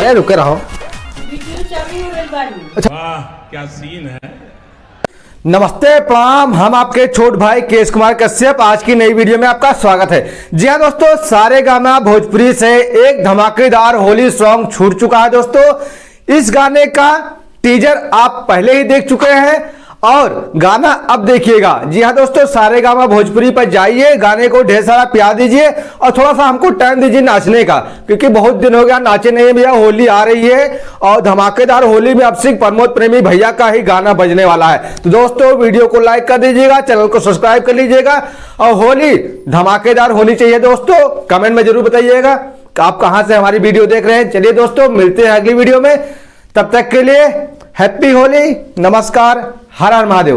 अरे रुके रहो। अच्छा क्या सीन है। नमस्ते प्रणाम, हम आपके छोट भाई केश कुमार कश्यप। आज की नई वीडियो में आपका स्वागत है। जी हाँ दोस्तों, सारेगामा भोजपुरी से एक धमाकेदार होली सॉन्ग छूट चुका है। दोस्तों इस गाने का टीजर आप पहले ही देख चुके हैं और गाना अब देखिएगा। जी हाँ दोस्तों, सारेगामा भोजपुरी पर जाइए, गाने को ढेर सारा प्यार दीजिए और थोड़ा सा हमको टाइम दीजिए नाचने का, क्योंकि बहुत दिन हो गया नाचे नहीं भैया। होली आ रही है और धमाकेदार होली में अब सिंह प्रमोद प्रेमी भैया का ही गाना बजने वाला है। तो दोस्तों वीडियो को लाइक कर दीजिएगा, चैनल को सब्सक्राइब कर लीजिएगा और होली धमाकेदार होनी चाहिए। दोस्तों कमेंट में जरूर बताइएगा कि आप कहां से हमारी वीडियो देख रहे हैं। चलिए दोस्तों मिलते हैं अगली वीडियो में, तब तक के लिए हैप्पी होली, नमस्कार, हर हर महादेव।